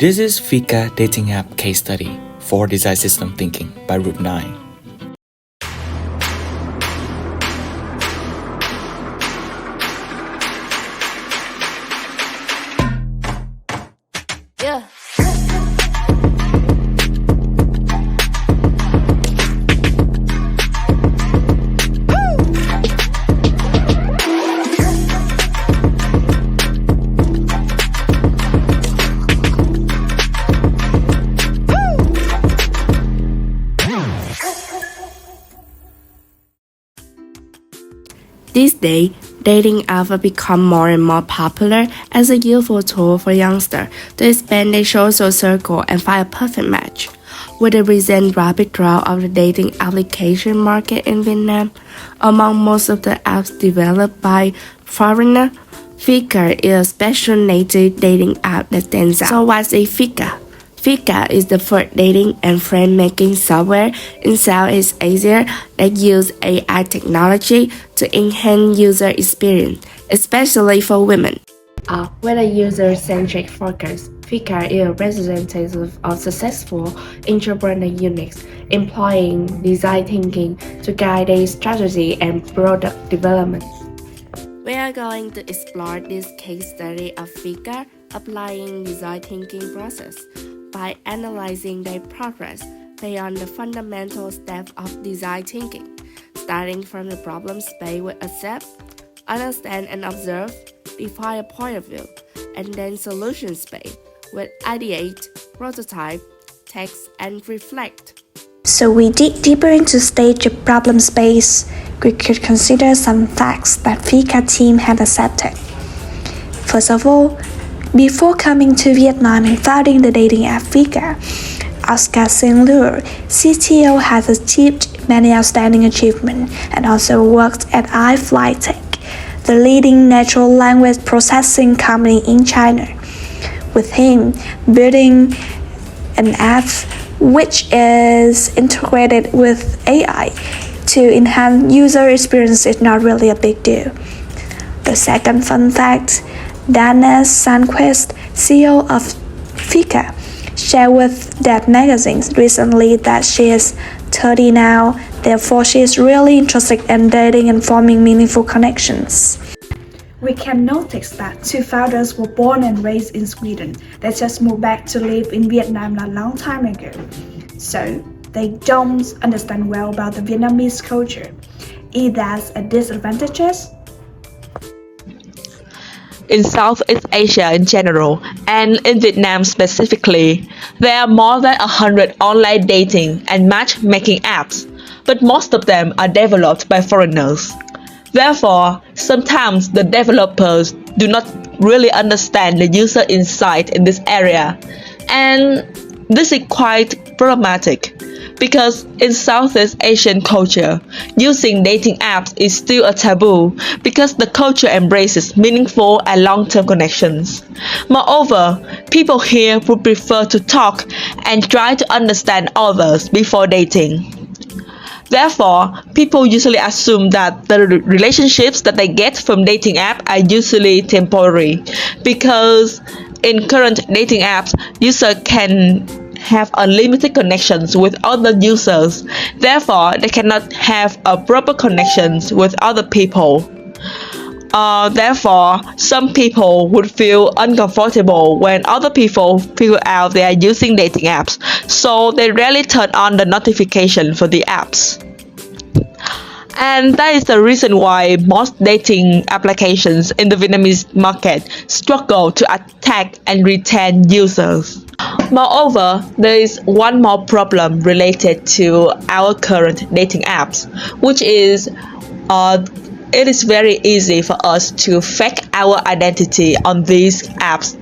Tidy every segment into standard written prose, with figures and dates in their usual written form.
This is Fika Dating App Case Study for Design System Thinking by Route 9. Yeah. These days, dating apps have become more and more popular as a useful tool for youngsters to expand their social circle and find a perfect match. With the recent rapid growth of the dating application market in Vietnam, among most of the apps developed by foreigners, Fika is a special native dating app that stands out. So what's a Fika? Fika is the first dating and friend-making software in Southeast Asia that uses AI technology to enhance user experience, especially for women. With a user-centric focus, Fika is a representative of successful entrepreneur units employing design thinking to guide their strategy and product development. We are going to explore this case study of Fika applying design thinking process by analyzing their progress based on the fundamental steps of design thinking, starting from the problem space with accept, understand and observe, define a point of view, and then solution space with ideate, prototype, text, and reflect. So we dig deeper into stage of problem space. We could consider some facts that Fika team had accepted. First of all, before coming to Vietnam and founding the dating app Fika, Oscar Saint-Lure, CTO, has achieved many outstanding achievements and also worked at iFlyTech, the leading natural language processing company in China. With him, building an app which is integrated with AI to enhance user experience is not really a big deal. The second fun fact, Dana Sandquist, CEO of Fika, shared with that magazine recently that she is 30 now, therefore she is really interested in dating and forming meaningful connections. We can notice that two founders were born and raised in Sweden. They just moved back to live in Vietnam a long time ago. So they don't understand well about the Vietnamese culture. Is that a disadvantage? In Southeast Asia in general, and in Vietnam specifically, there are more than 100 online dating and matchmaking apps, but most of them are developed by foreigners. Therefore, sometimes the developers do not really understand the user insight in this area, and this is quite problematic. Because in Southeast Asian culture, using dating apps is still a taboo because the culture embraces meaningful and long-term connections. Moreover, people here would prefer to talk and try to understand others before dating. Therefore, people usually assume that the relationships that they get from dating apps are usually temporary because in current dating apps, users can have unlimited connections with other users. Therefore, they cannot have a proper connections with other people. Therefore, some people would feel uncomfortable when other people figure out they are using dating apps, so they rarely turn on the notification for the apps. And that is the reason why most dating applications in the Vietnamese market struggle to attract and retain users. Moreover, there is one more problem related to our current dating apps, which is it is very easy for us to fake our identity on these apps.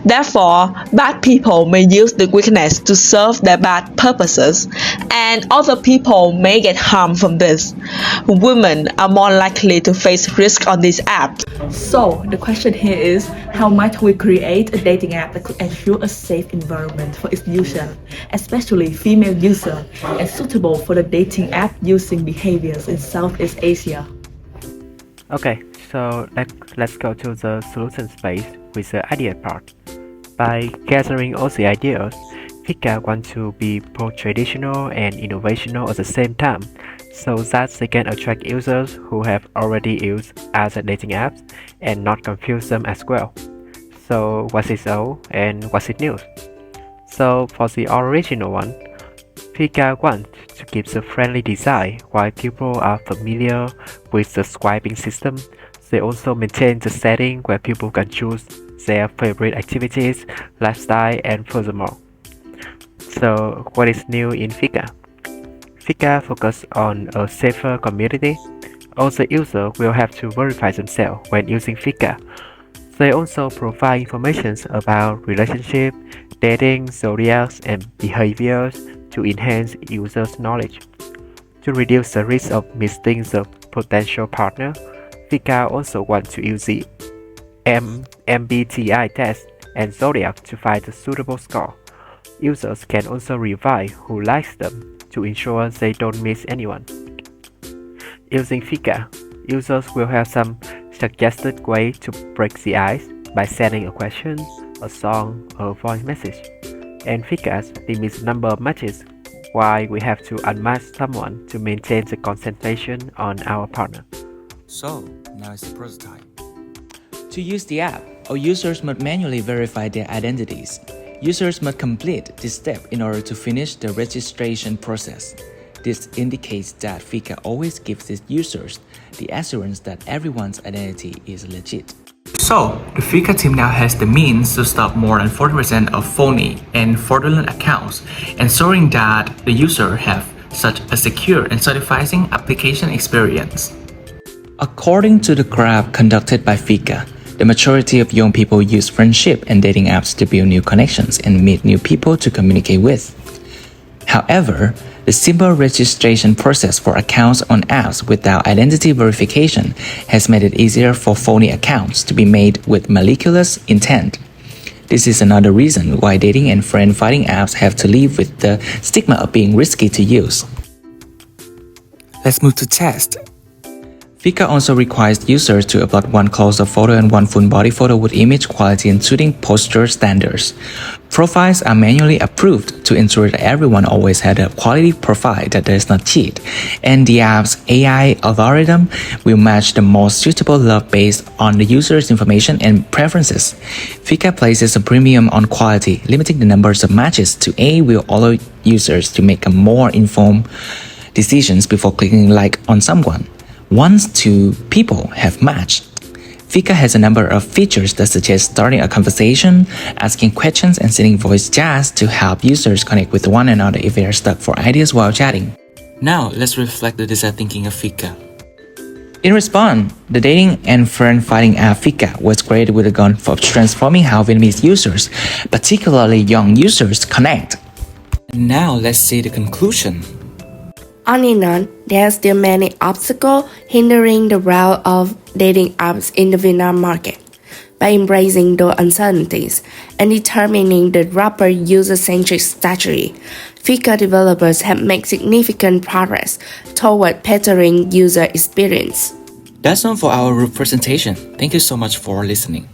Therefore, bad people may use the weakness to serve their bad purposes, and other people may get harm from this. Women are more likely to face risk on these apps. So, the question here is, how might we create a dating app that could ensure a safe environment for its user, especially female user, and suitable for the dating app using behaviors in Southeast Asia? Okay, so let's go to the solution space with the idea part. By gathering all the ideas, Fika wants to be both traditional and innovational at the same time, so that they can attract users who have already used other dating apps and not confuse them as well. So what is old and what is new? So for the original one, Fika wants to keep the friendly design while people are familiar with the swiping system. They also maintain the setting where people can choose their favorite activities, lifestyle, and furthermore. So what is new in Fika? Fika focuses on a safer community. All the users will have to verify themselves when using Fika. They also provide information about relationship, dating, zodiacs, and behaviors to enhance users' knowledge. To reduce the risk of missing the potential partner, Fika also wants to use the MBTI test and zodiac to find a suitable score. Users can also revise who likes them to ensure they don't miss anyone. Using Fika, users will have some suggested way to break the ice by sending a question, a song, or a voice message. And Fika limits the number of matches, while we have to unmatch someone to maintain the concentration on our partner. So, now it's the prototype. To use the app, all users must manually verify their identities. Users must complete this step in order to finish the registration process. This indicates that Fika always gives its users the assurance that everyone's identity is legit. So, the Fika team now has the means to stop more than 40% of phony and fraudulent accounts, ensuring that the user have such a secure and satisfying application experience. According to the graph conducted by Fika, the majority of young people use friendship and dating apps to build new connections and meet new people to communicate with. However, the simple registration process for accounts on apps without identity verification has made it easier for phony accounts to be made with malicious intent. This is another reason why dating and friend-finding apps have to live with the stigma of being risky to use. Let's move to test. Fika also requires users to upload one close-up photo and one full body photo with image quality and suiting posture standards. Profiles are manually approved to ensure that everyone always has a quality profile that does not cheat, and the app's AI algorithm will match the most suitable love based on the user's information and preferences. Fika places a premium on quality, limiting the numbers of matches to will allow users to make a more informed decisions before clicking like on someone. Once two people have matched, Fika has a number of features that suggest starting a conversation, asking questions, and sending voice chats to help users connect with one another if they are stuck for ideas while chatting. Now, let's reflect the design thinking of Fika. In response, the dating and friend-finding app Fika was created with a goal of transforming how Vietnamese users, particularly young users, connect. And now, let's see the conclusion. On and on, there are still many obstacles hindering the route of dating apps in the Vietnam market. By embracing those uncertainties and determining the proper user-centric strategy, Fika developers have made significant progress toward bettering user experience. That's all for our presentation. Thank you so much for listening.